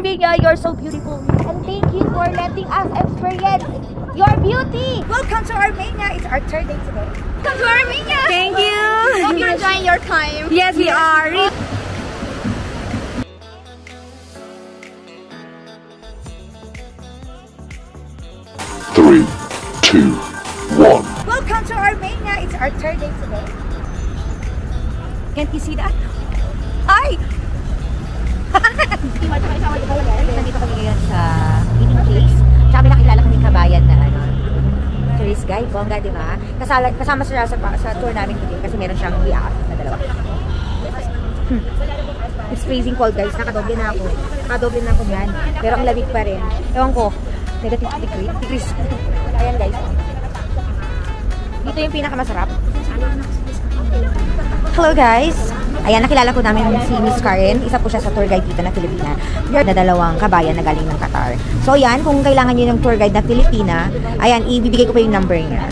Armenia, you're so beautiful. And thank you for letting us experience your beauty. Welcome to Armenia. It's our third day today. Welcome to Armenia. Thank you. Hope you're enjoying your time. Yes, we are. 3, 2, 1. Welcome to Armenia. It's our third day today. Can't you see that? Hi! Nandito kami ngayon sa eating place. Tsaka may nakilala kaming kabayan na tourist guide. Bongga, di ba? Kasama sila sa tour namin today kasi meron siyang biak na dalawa. It's freezing cold guys. Nakadoble na ako. Nakadoble na ako yan. Pero ang lamig pa rin. Ewan ko. Negative degrees. Ayan guys. Dito yung pinakamasarap. Hello guys. Ayan, nakilala ko namin si Miss Karen. Isa po siya sa tour guide dito na Filipina. Na dalawang kabayan na galing ng Qatar. So ayan, kung kailangan nyo ng tour guide na Filipina, ayan, ibibigay ko pa yung number niya.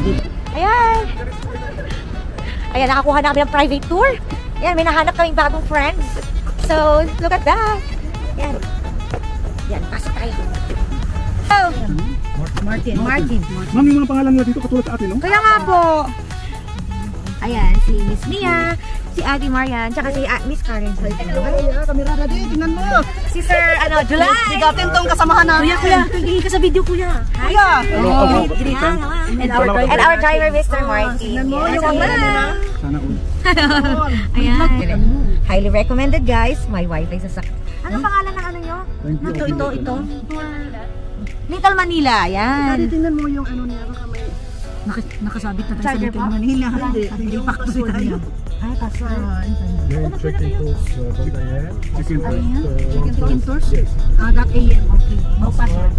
Ayan. Ayan, nakakuha na kami ng private tour. Ayan, may nahanap kaming bagong friends. So, look at that. Ayan. Ayan, pasok tayo. Oh. Martin. Ma'am, yung mga pangalan nila dito katulad sa atin, no? Kaya nga po. Ayan, si Miss Mia, si Ate Marian, tsaka si Miss Karen. Ay, kamera na din, tingnan mo. Si Sir, July. Bigatin tong kasamahan namin. Kuya, tingin ka sa video, kuya. Kuya. And our driver, Mr. Martin. Tingnan mo, yung mga na. Sana all. Ayan. Highly recommended, guys. My wifi sa sakit. Ano pangalan ng ano nyo? Ito. Little Manila, ayan. Tingnan mo yung ano niya, baka may nakasabit na tayo sa Little Manila. Hindi pa kasi tayo. Ay, kaso. Then checking tours, Chicken tours? .am, okay. No password.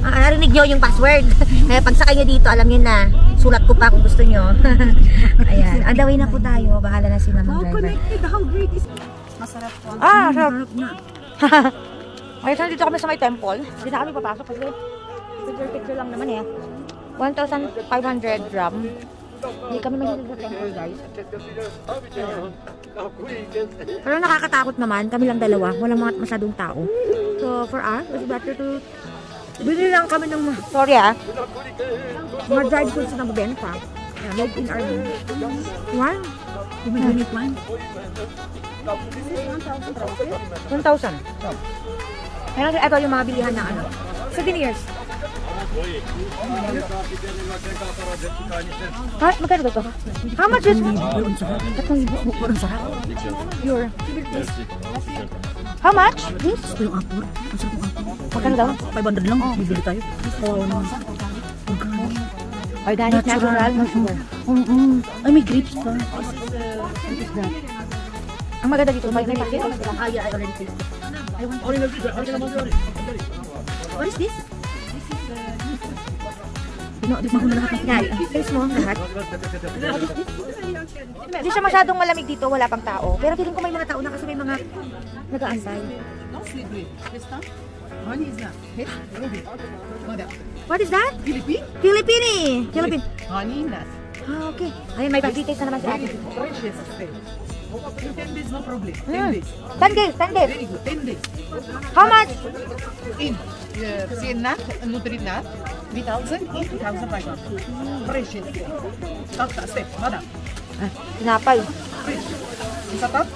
Narinig nyo yung password. Kaya pag sakay nyo dito, alam nyo na. Sulat ko pa kung gusto nyo. Ayan. On the way na po tayo. Bahala na si Mama Driver. How connected? How great is... Masarap po. Sarap na. Ayun, dito kami sa may temple. Hindi na kami papasok kasi picture lang naman eh. 1,500 drum. Hindi kami mahilig sa temple, guys. Pero nakakatakot naman. Kami lang dalawa. Walang mga masyadong tao. So, for us, it's better to... Bili lang kami ng... Sorry mga dried foods na mabenta. Yeah, made in Armenia. One? Unit one? 1,000. Kaya ito yung mga bilihan na ano. Souvenirs. Magkano ba ito? How much is it? 3,000. Parang sarap. Pure. How much? This? Ito yung apple. Ang sarap yung apple. Magkano daw? 500 lang. Bibili tayo. Kawawa naman. Organic, natural. Ay, may grapes pa. What is that? Ang maganda dito, may pakit. I already tasted. What is this? Tikman ko na lahat ng Yan, taste mo lahat. Hindi siya masyadong malamig dito, wala pang tao. Pero feeling ko may mga tao na kasi may mga nag-aantay. What is that? Philippine. Honey nut. Okay. Ayun, may pag-details na naman si ate. Precious. 10 days, no problem. 10 days. 10 days. Very good. 10 days. How much? In nut, Nutri-Nut, 3,000, 3,500. Precious. Step, madam. Tinapay. Fresh. Isa top.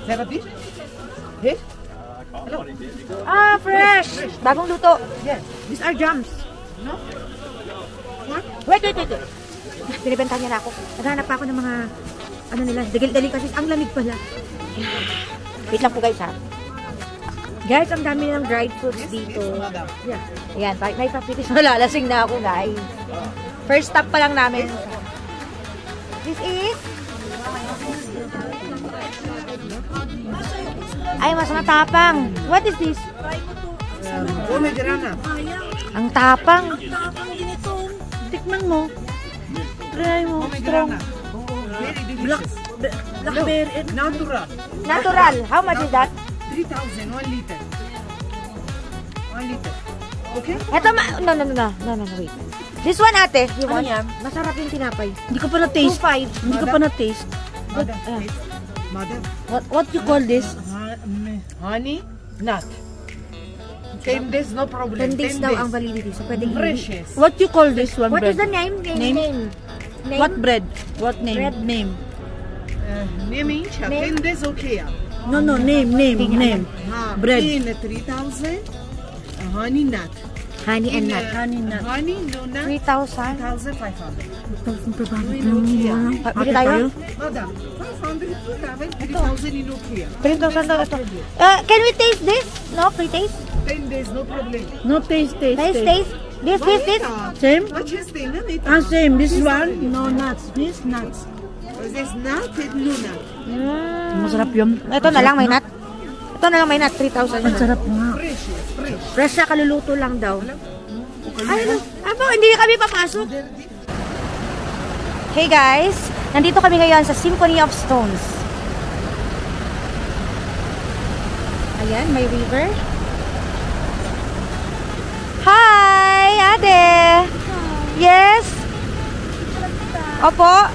Therapy. Yes. Hello. Fresh. Bagong luto. Yes. These are jams. No? Wait. Binibenta niya na ako. Naghanap pa ako ng mga ano nila, dali kasi ang lamig pala. Wait lang po guys ha. Guys, ang dami ng dried fruits dito. Yeah. Ayan, may papitis. Malalasing na ako guys. First stop pa lang namin. This is ay, mas matapang. What is this? Pomegranate. Ang tapang. Tikman mo. Try mo. Strong. Blackberry. Natural. How much is that? 3,000, 1 liter. 1 liter. Okay? Ito no, wait. This one ate, you want? yan? Masarap yung tinapay. Hindi ko pa na-taste. 2.5. Hindi ko pa na-taste. Good. Madam. What you call this? Honey nut. 10 days, no problem. 10 days daw ang validity. So, pwedeng Precious. What you call this one What bread? is the name? Name? What bread? What name? Bread. Name. Name 10 days okay. No, name. Bread. In 3,000. Honey nut. Honey and nut. Honey nut. Honey, no nut. 3,000. 3,500. Bili tayo? Madam, 500, 3,000 in okay. 3,000 daw ito. Can we taste this? No, free taste? 10 days, no problem. No taste. Taste. This. Same? What you say? No, Same. This one? No nuts. This nuts. This nut and no nut. Masarap yun. Ito na lang may nut. Ito na lang may nut. 3,000. Ang sarap nga. Fresh siya, kaluluto lang daw. Ay, abo, hindi kami papasok. Hey guys, nandito kami ngayon sa Symphony of Stones. Ayan, may river. Hi, ate. Yes. Opo.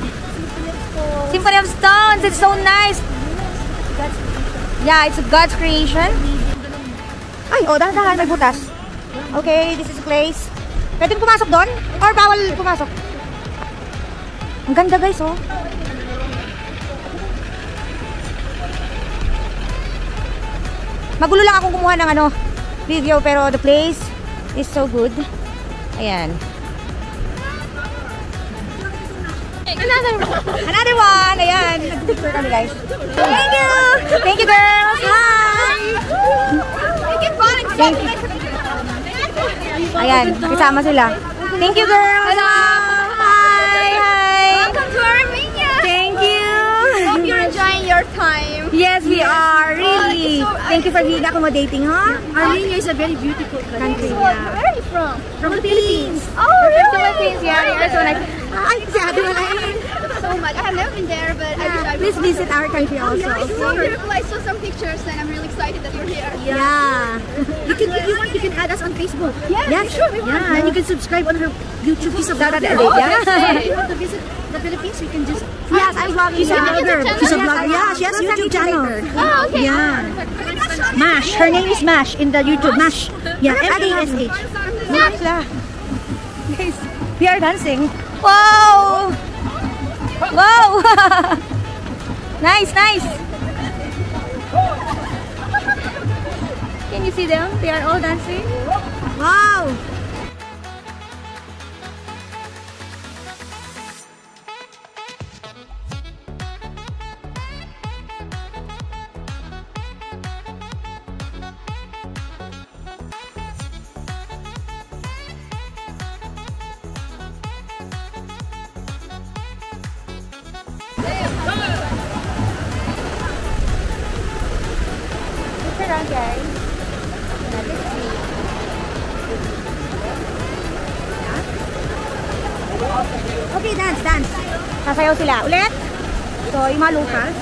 Symphony of Stones. It's so nice. Yeah, it's God's creation. Ay, dahan-dahan, may butas. Okay, this is a place. Pwedeng pumasok doon? Or bawal pumasok? Ang ganda guys, oh. Magulo lang akong kumuha ng video, pero the place is so good. Ayan. Another one! Ayan. Nag-picture kami guys. Thank you! Thank you girls! Hi! Thank you. Ayan, kasama sila. Thank you girls! Hello! Hi! Welcome to Armenia! Thank you! Hope you're enjoying your time. Yes, we are. Really. Thank you for being accommodating, huh? Armenia is a very beautiful country. Where are you from? From the Philippines. Oh, really? Philippines, yeah. They are so nice. Ay, sabi mo na So much. I have never been there, but I wish I Please visit our country also. It's so beautiful. I saw some pictures and I'm really excited that you're here. Yeah. If you want, you can add us on Facebook. Yeah, sure. Yeah, and you can subscribe on her YouTube. She's a vlogger. Yeah. If you want to visit the Philippines, you can just... Yes, I'm vlogging. She's a blogger. She's a blogger. Yeah, she has a YouTube channel. Oh, okay. Yeah. Mash. Her name is Mash in the YouTube. Mash. Yeah, M-A-S-H. Mash. Guys, we are dancing. Wow! Wow! Nice. Can you see them? They are all dancing. Wow! Look around, guys. Okay, dance. Sasayaw sila. Ulit. So, yung mga Lucas.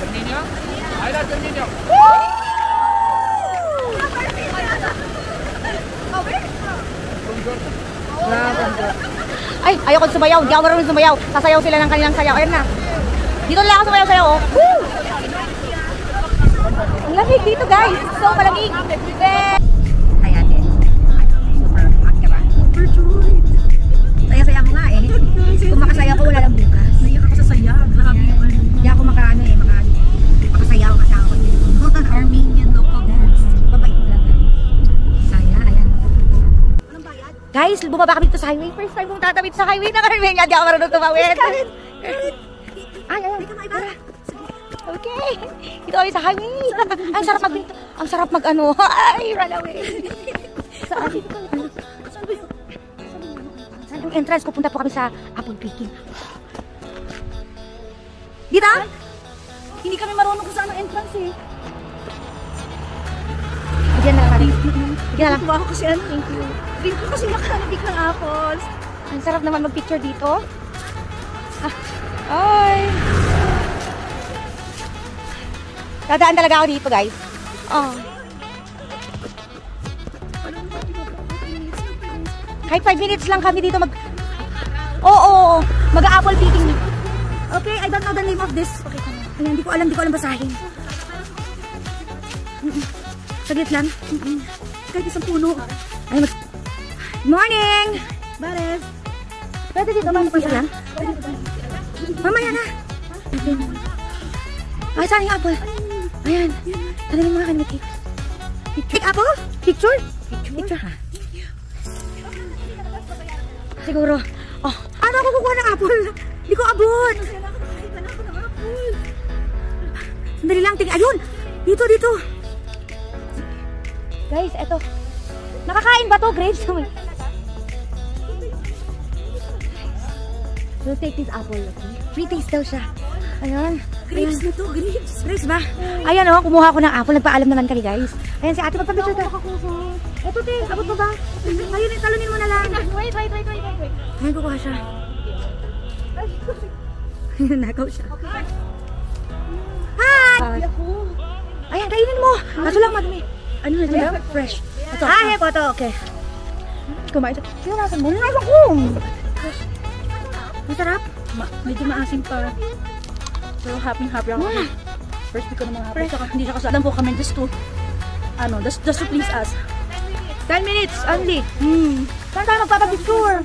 Ay, ayoko sumayaw. Hindi ako marunong sumayaw. Sasayaw sila ng kanilang sayaw. Ayan na. Dito lang ako sumayaw-sayaw, oh. Woo! Ang lamig dito, guys. So, malamig. Hi, ate. Super hot ka ba? Super cute. Saya-saya mo nga, eh. Kung makasaya ko, wala lang bukas. Naiyak ako sa saya. Grabe yung ano. Hindi ako makasayaw kasi ako. Armenian local dance. Babait mo lang. Saya, ayan. Guys, bumaba kami dito sa highway. First time kong tatawid sa highway ng Armenia. Hindi ako marunong tumawid. Ay, tara. Okay. Dito kami sa highway. Ang sarap ang sarap mag-ano. Ay, run away. Saan? Saan yung entrance? Pupunta po kami sa apple picking. Dito? Hindi kami marunong kung saan ang entrance eh. Diyan na lang kami. Diyan na lang. Tuwa ako kasi ano. Thank you. Drink ko kasi makanapik ng apples. Ang sarap naman mag-picture dito. Ay. Dadaan talaga ako dito, guys. Oh. Kahit 5 minutes lang kami dito Oo. Mag-apple picking. Okay, I don't know the name of this. Okay, Ayan, di ko alam basahin. Saglit lang. Kahit isang puno. Ay, morning! Bares. Pwede dito, mamaya lang. Mamaya na. Ay, saan yung apple? Ayan. Tanongin mga kanina cake. Cake apple? Picture? Picture ha? Siguro. Oh, ano ako kukuha ng apple? Hindi ko abot. Sandali lang. Ayun! Dito. Guys, eto. Nakakain ba to? Grapes? We'll take this apple, okay? Free taste daw siya. Ayan. Grapes na to, grapes. Grapes ba? Ayan o, kumuha ko ng apple. Nagpaalam naman kami, guys. Ayan, si ate, magpapicture ka. Eto, te, abot mo ba? Ayun, talunin mo na lang. Wait. Ayan, kukuha siya. Nakaw siya. Hi! Ayan, kainin mo. Kaso lang, madumi. Ano na ito? Fresh. Ito. Ay, ito, okay. Kumain ito. Sino nasa mo? Nasa ko! Masarap? Medyo maasim pa. Pero happy ako. First week ko naman happy. Saka hindi siya kasalan po kami just to please us. 10 minutes only. Saan tayo magpapapicture?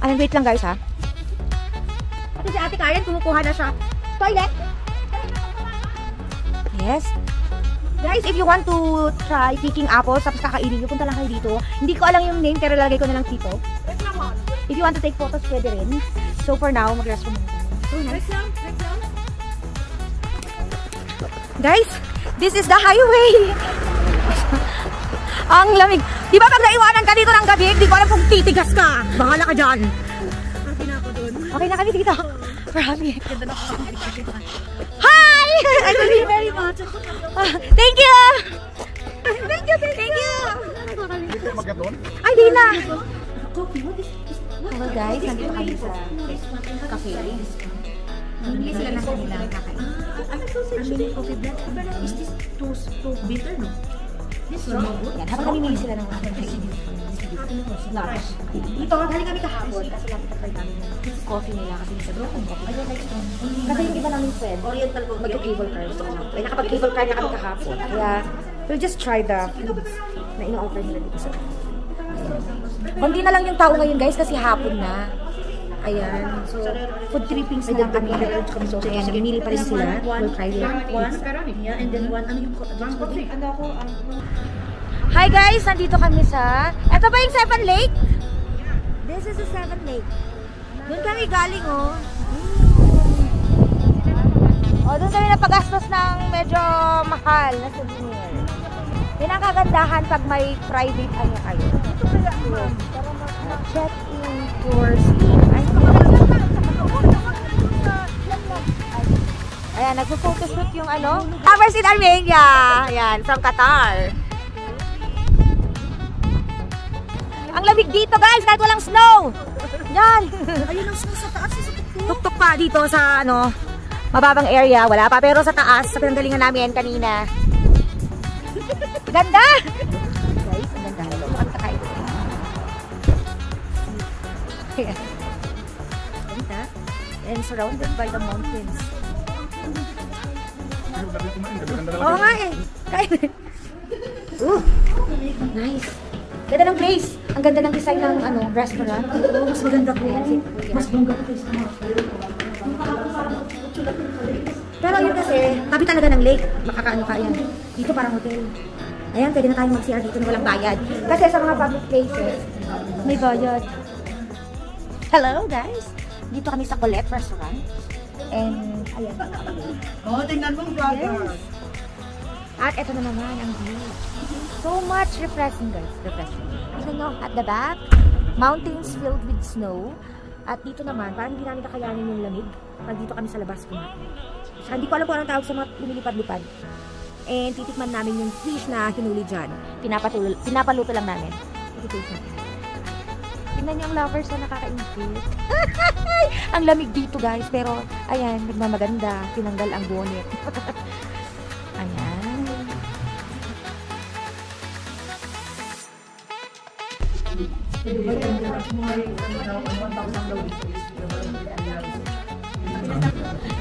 Ayan, wait lang guys ha. Ate si Ate Karen, kumukuha na siya. Toilet? Yes. Guys, if you want to try picking apples, tapos kakainin nyo, punta lang kayo dito. Hindi ko alam yung name, pero lalagay ko na lang dito. If you want to take photos, pwede rin. So for now, mag-rest muna tayo. So nice. Guys, this is the highway. Ang lamig. Di ba pag naiwanan ka dito ng gabi, di ko alam kung titigas ka. Bahala ka dyan. Happy na ako dun. Okay na kami dito. We're happy. Hi! Thank you very much. Thank you! Thank you! Ay, di na! Hello guys, nandito kami sa cafe. Hindi sila na kanilang kakain. Coffee blend. Pero is this too bitter, no? This is no good. Yan, habang namimili sila ng lunch. Dito, galing kami kahapon kasi lapit-lapit namin yung coffee nila kasi sa doon ang coffee. Kasi yung iba namin friend, Oriental ko, mag-cable car. Ay, nakapag-cable car na kami kahapon. Kaya, we'll just try the foods na ino-offer nila dito sa konti na lang yung tao ngayon guys kasi hapon na. Ayan. So, food trippings na lang kami. Ayan, namimili pa rin sila. We'll try their foods. And then one, ano yung coffee? Hi guys! Nandito kami sa... Ito ba yung Seven Lake? This is the Seven Lake. Doon kami galing oh. Doon kami napagastos ng medyo mahal na souvenir. Yan ang kagandahan pag may private ano kayo. Check-in for sleep. Ayan, nagpo-photoshoot yung ano. Lovers in Armenia! Ayan, from Qatar. Ang lamig dito guys, kahit walang snow. Yan. Ayun ang snow sa taas. Tuktok pa dito sa ano, mababang area. Wala pa, pero sa taas, sa pinanggalingan namin ganda! Guys, ang ganda. Ito kami kakain. Ayan. Ganda. And surrounded by the mountains. Oo nga eh. Kain. Nice. Ganda ng place. Ang ganda ng design ng ano, restaurant. Mas maganda po. Mas bongga po sa mga. Pero yun kasi, tabi talaga ng lake. Makakaano ka yan. Dito parang hotel. Ayan, pwede na tayong mag-CR dito na walang bayad. Kasi sa mga public places, may bayad. Hello guys! Dito kami sa Colette Restaurant. And, ayan. Oh, tingnan mo, brother. Yes. At ito na naman ang view. So much refreshing guys. Refreshing. Tignan nyo, at the back, mountains filled with snow. At dito naman, parang hindi namin kakayanin yung lamig. Pag dito kami sa labas kumain. So, hindi ko alam kung anong tawag sa mga lumilipad-lipad. And titikman namin yung fish na hinuli dyan. Pinapaluto lang namin. Ito-taste natin. Tingnan niyo ang lovers na nakakaingit. Ang lamig dito guys. Pero, ayan, nagmamaganda. Tinanggal ang bonnet. Ayan.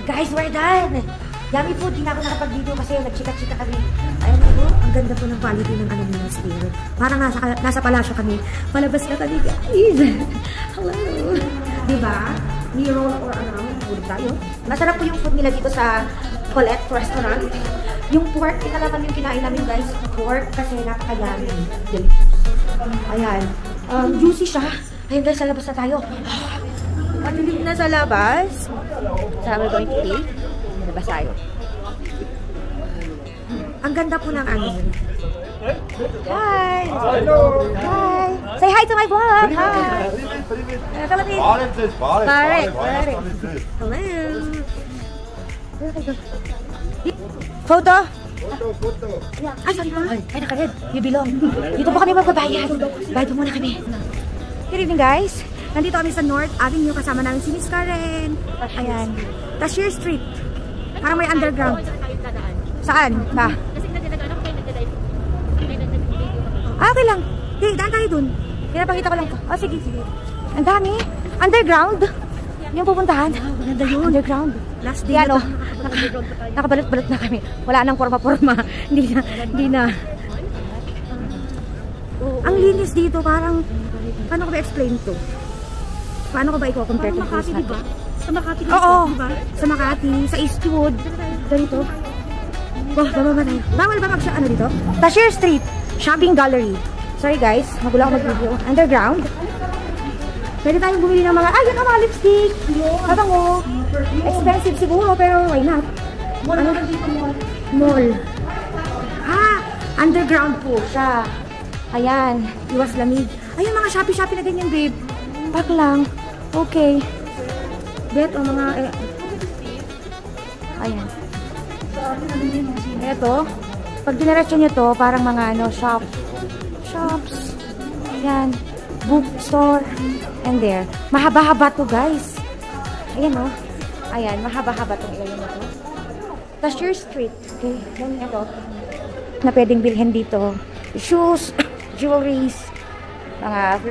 Guys, we're done! Yummy food, di na ako nakapag-video kasi nagchika-chika kami. Ayun po, ang ganda po ng quality ng ano nila stair. Parang nasa palasyo kami. Palabas na kami, guys. Hello. Diba? Ni roll or around. Food tayo. Masarap po yung food nila dito sa Colette Restaurant. Yung pork, ito naman yung kinain namin, guys. Pork kasi napaka-yummy. Delicious. Ayan. Juicy siya. Ayun guys, sa labas na tayo. Matulig na sa labas. So, we're going to take. Labas tayo. Ang ganda po ng ano. Hi! Hi! Say hi to my vlog! Hi! Pare! Hello! Photo? Ay, sorry po. Ay, naka-red. You belong. Dito po kami magbabayad. Bayad po muna kami. Good evening, guys. Nandito kami sa North Avenue. Kasama namin si Miss Karen. Ayan. Cashier Street. Parang may underground. Saan? Ba? Ah, okay lang. Hey, daan tayo dun. Pinapakita ko lang to. Oh, sige, sige. Ang dami. Underground. Yung pupuntahan. Maganda yun. Underground. Last day. Ano? Nakabalot-balot na kami. Wala nang forma-forma. Hindi na. Ang linis dito, parang, paano ko ba explain to? Paano ko ba i-compare to? Makati, diba? Sa Makati dito, oo, diba? Sa Makati, sa Eastwood. Ganito. Oh, bababa tayo. Bawal ba ano dito? Cashier Street, Shopping Gallery. Sorry guys, magulo ako mag-video. Underground. Pwede tayong bumili ng mga, yun ang mga lipstick. Mabango. Expensive siguro, pero why not? Ano? Mall. Underground po siya. Ayan, iwas lamig. Ayun, mga Shopee na ganyan, babe. Pack lang. Okay. Bet, o mga, ayan. Ito, pag dinerecho nyo to, parang mga, shops. Ayan. Bookstore. And there. Mahaba-haba to, guys. Ayan, o. Ayan, mahaba-haba itong ilalim na to. Cashier Street. Okay, then ito. Na pwedeng bilhin dito. Shoes, jewelries, mga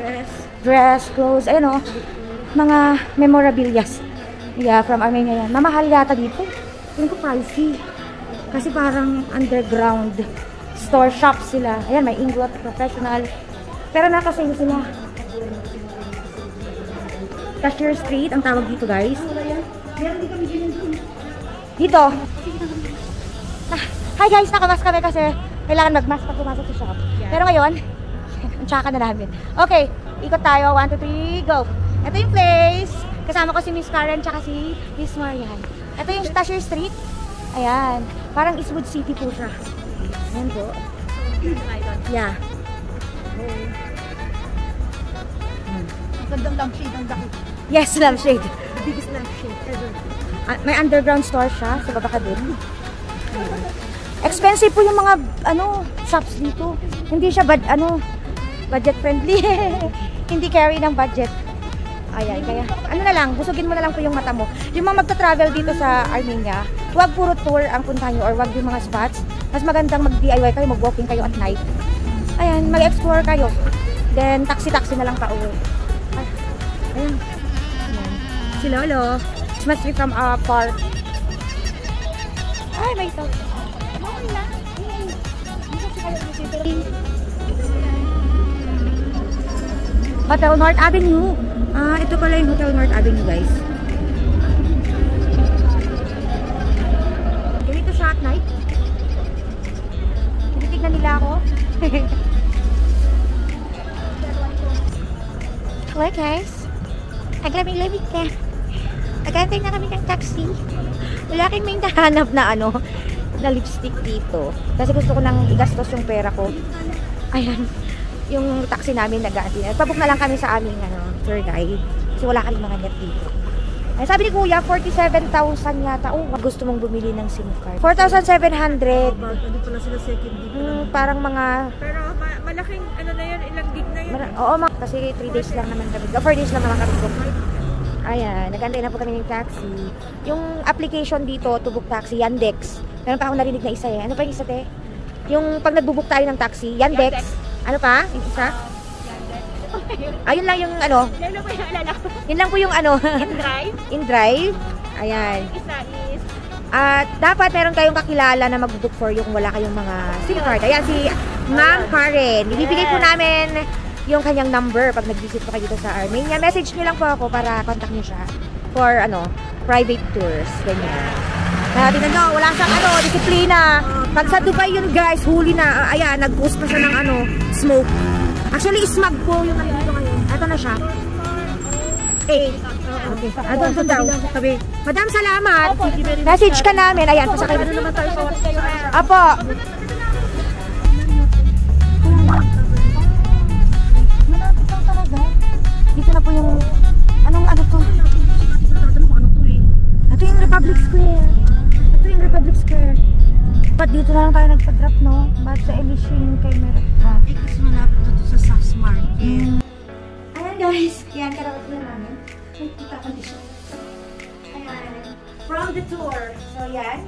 dress, clothes, ayun o. Mga memorabilias. Yeah, from Armenia yan. Mamahal yata dito. Tingin ko pricey. Kasi parang underground store shop sila. Ayan, may Inglot, Professional. Pero nakasale sila. Cashier Street, ang tawag dito, guys. Dito. Hi guys, nakamask kami kasi kailangan mag-mask pag pumasok sa shop. Pero ngayon, ang tsaka na namin. Okay, ikot tayo. 1, 2, 3, go! Ito yung place. Kasama ko si Miss Karen tsaka si Miss Marian. Ito yung Cashier Street. Ayan. Parang Eastwood City po siya. Ayan po. Yeah. Gandang lampshade ang daki. Yes, lampshade. The biggest lampshade ever. May underground store siya sa baba ka din. Expensive po yung mga shops dito. Hindi siya budget friendly. Hindi carry ng budget. Ayan, kaya na lang, busugin mo na lang po yung mata mo. Yung mga magta-travel dito sa Armenia, huwag puro tour ang puntahan nyo or huwag yung mga spots. Mas magandang mag-DIY kayo, mag-walking kayo at night. Ayan, mag-explore kayo. Then, taxi-taxi na lang pa uwi. Ayan. Si Lolo. It must be from our park. Ay, may ito. Hotel North Avenue. Ito pala yung Hotel North Avenue, guys. Ganito siya at night. Tinitignan nila ako. Hello, guys. Naglamig-lamig na. Nagantay na kami ng taxi. Wala kang may nahanap na na lipstick dito. Kasi gusto ko nang igastos yung pera ko. Ayan. Yung taxi namin nag-aantay. Nagpabook na lang kami sa aming tour guide. Kasi wala kaming mga net dito. Ay, sabi ni Kuya, 47,000 yata. Oh, gusto mong bumili ng SIM card. 4,700. Hindi pala sila second dito. Parang mga... Pero malaking na yun, ilang gig na yun. Oo, kasi 3 days lang naman kami. 4 days lang naman kami. Ayan, nag-antay na po kami ng taxi. Yung application dito, to book taxi, Yandex. Meron pa akong narinig na isa eh. Ano pa yung isa te? Yung pag nagbubook tayo ng taxi, Yandex. Ano pa? Yung isa? Ayun lang yung Yun lang po yung alala ko. Yun lang po yung InDrive. InDrive. Ayan. Isa is At dapat meron kayong kakilala na mag-book for you kung wala kayong mga SIM card. Ayan, si Ma'am Karen. Ibibigay po namin yung kanyang number pag nag-visit po kayo dito sa Armenia. Message niyo lang po ako para contact niyo siya for private tours. Ganyan. Tingnan nyo, wala siyang disiplina. Pag sa Dubai yun guys, huli na. Ayan, nag-post pa siya ng smoke. Actually, smog po yung nandito ngayon. Ito na siya. Okay. Ito daw. Madam, salamat. Message ka namin. Ayan, pasakay na naman tayo sa WhatsApp. Apo. Malapit lang talaga. Dito na po yung ano to? Ito yung Republic Square. Ito yung Republic Square. Ba't dito na lang tayo nagpa-drop, no? Ba't sa Elysian kay Merit pa? Kasi malapit na to sa Saks Market. Ayan guys, yan karapat na namin. Kita ko dito. Ayan. From the tour. So yan.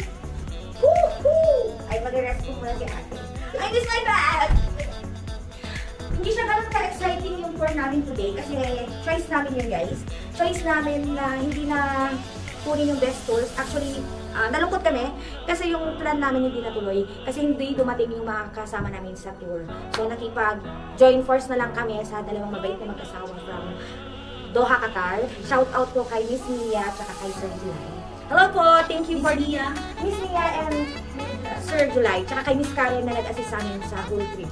Woohoo! Ay, mag-rest ko muna si ate. I miss my bag! Hindi siya ganun ka-exciting yung tour namin today kasi choice namin yun guys. Choice namin na hindi na kunin yung best tours. Actually, nalungkot kami kasi yung plan namin hindi natuloy kasi hindi dumating yung mga kasama namin sa tour. So nakipag-join force na lang kami sa dalawang mabait na mag-asawa from Doha, Qatar. Shout out po kay Miss Mia at kay Sir July. Hello po, thank you for Miss Mia and Sir July. Tsaka kay Miss Karen na nag-assist sa amin sa whole trip.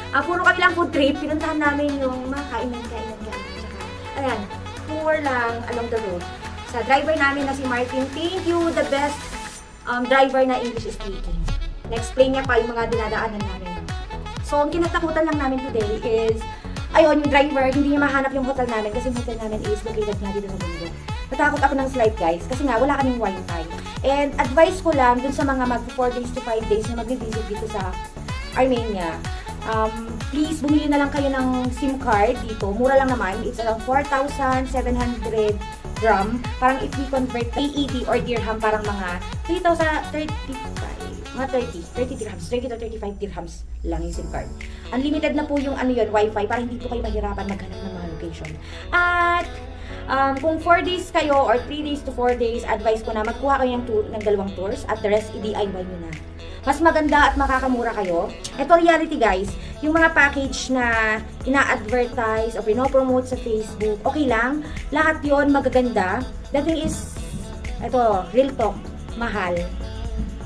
Puro kami lang food trip, pinuntahan namin yung mga kainan. Tsaka, ayan, tour lang along the road. Sa driver namin na si Martin, thank you, the best driver na English speaking. Na-explain niya pa yung mga dinadaanan namin. So, ang kinatakutan lang namin today is, ayun, yung driver, hindi niya mahanap yung hotel namin kasi yung hotel namin is located nga dito sa mundo. Natakot ako ng slide guys kasi nga wala kaming wifi. And advice ko lang dun sa mga mag 4 days to 5 days na mag-visit dito sa Armenia. Please, bumili na lang kayo ng SIM card dito. Mura lang naman. It's around 4,700 dirham. Parang if we convert AED or dirham, parang mga 3,035, mga 30 dirhams, 30 to 35 dirhams lang yung SIM card. Unlimited na po yung wifi para hindi po kayo mahirapan maghanap ng mga location. At kung 4 days kayo or 3 days to 4 days, advice ko na magkuha kayo ng dalawang tours at the rest i-DIY nyo na. Mas maganda at makakamura kayo. Ito reality guys, yung mga package na ina-advertise o pinopromote sa Facebook, okay lang. Lahat yon magaganda. The thing is, ito, real talk, mahal.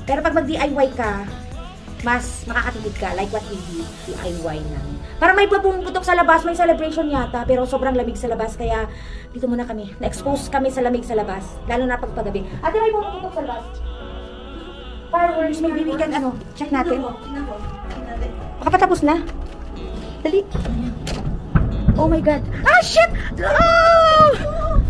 Pero pag mag-DIY ka, mas makakatipid ka, like what we did, DIY namin. Para may pumuputok sa labas, may celebration yata, pero sobrang lamig sa labas, kaya dito muna kami. Na-expose kami sa lamig sa labas, lalo na pagpagabi. Ate, may pumuputok sa labas. Fireworks, maybe we can, check natin. Baka patapos na. Dali. Oh my God. Ah, shit! Oh!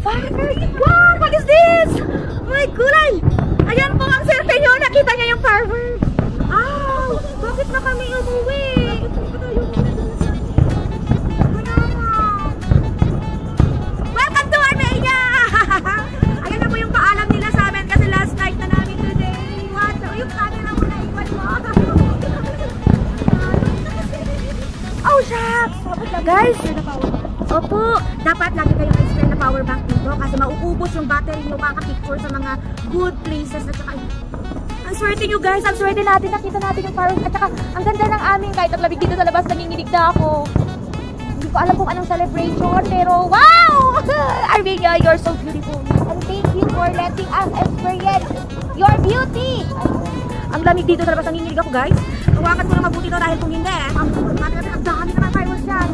Fireworks! Wow! What is this? My kulay! Ayan po ang swerte nyo. Nakita niya yung fireworks. Ah! Bakit na kami umuwi? Welcome to Armenia! Ayan na po yung paalam nila sa amin kasi last night na namin today. What? Yung camera mo na iwan mo. Oh, shucks! Guys, opo, dapat lagi kayong i-spare na power bank dito kasi mauubos yung battery nyo makaka-picture sa mga good places at saka ang swerte nyo guys, ang swerte natin, nakita natin yung fireworks at saka ang ganda ng amin kahit ang labig dito sa labas, nanginginig na ako. Hindi ko alam kung anong celebration pero wow! Armenia, you're so beautiful and thank you for letting us experience your beauty. Ang lamig dito sa labas, nanginginig ako guys. Hawakan ko na mabuti to dahil kung hindi, ang dami naman fireworks yan.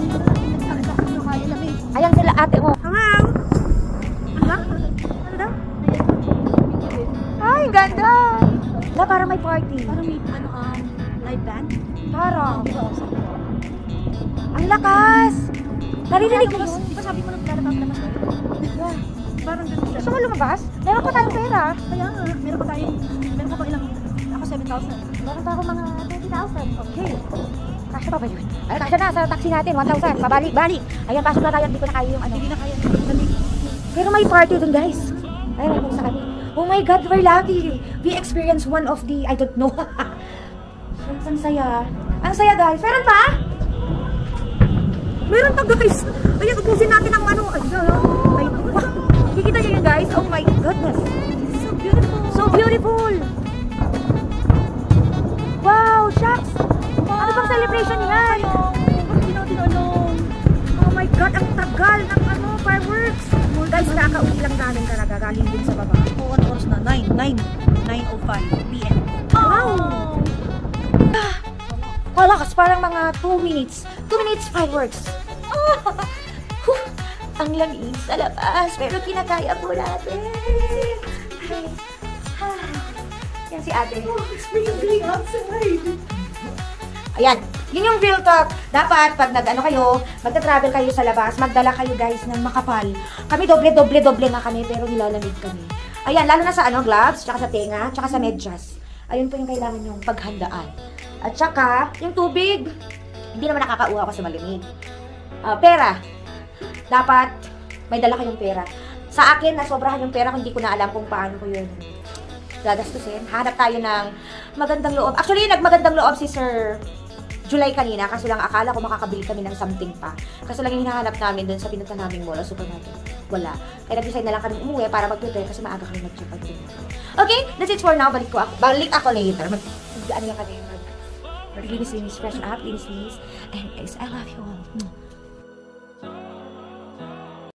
Ayan sila ate mo. Hello? Ano daw? Ay, ganda! Na parang may party. Parang may live band? Parang. Ang lakas! Narinig mo yun? Di ba sabi mo naglalabas-labas kayo? Yeah. Parang ganun siya. Gusto mo lumabas? Meron pa tayong pera. Kaya nga, meron pa pang ilang, ako 7,000. Meron pa ako mga 20,000. Okay. Kasya pa ba yun? Ay, kasya na sa taxi natin, 1,000. Pabalik-balik. Ayan, pasok na tayo. Hindi ko na kaya yung Hindi na kaya. Pero may party dun, guys. Ayan, may sa kami. Oh my God, we're lucky. We experienced one of the, I don't know. Ang saya. Ang saya, guys. Meron pa? Meron pa, guys. Ayan, upusin natin ang ano. Ay, wow. Kikita nyo yun, guys. Oh my goodness. So beautiful. So beautiful! Wow, shucks! Ano bang celebration yan? Hindi natin alam. Oh my God, ang tagal ng fireworks! Guys, nakauwi lang namin talaga, galing din sa baba. Oh, ano oras na? 9:05 p.m. Wow! Kalakas, parang mga 2 minutes. 2 minutes fireworks. Ang lamig sa labas, pero kinakaya po natin. Ay. Yan si ate. Sprinkling outside. Ayan, yun yung real talk. Dapat, pag kayo, magta-travel kayo sa labas, magdala kayo guys ng makapal. Kami doble nga kami, pero nilalamig kami. Ayan, lalo na sa gloves, tsaka sa tenga, tsaka sa medyas. Ayun po yung kailangan yung paghandaan. At tsaka, yung tubig, hindi naman nakakauha ako sa malamig. Pera. Dapat, may dala kayong pera. Sa akin, nasobrahan yung pera kung hindi ko na alam kung paano ko yun gagastusin. Hanap tayo ng magandang loob. Actually, nagmagandang loob si Sir July kanina, kaso lang akala ko makakabili kami ng something pa. Kaso lang yung hinahanap namin dun sa pinunta naming mall o supermarket. Wala. Kaya nag-decide na lang kami umuwi para mag-prepare kasi maaga kami mag-check out. Okay, that's it for now. Balik ako later. Mag-linis, fresh up, linis. And guys, I love you all.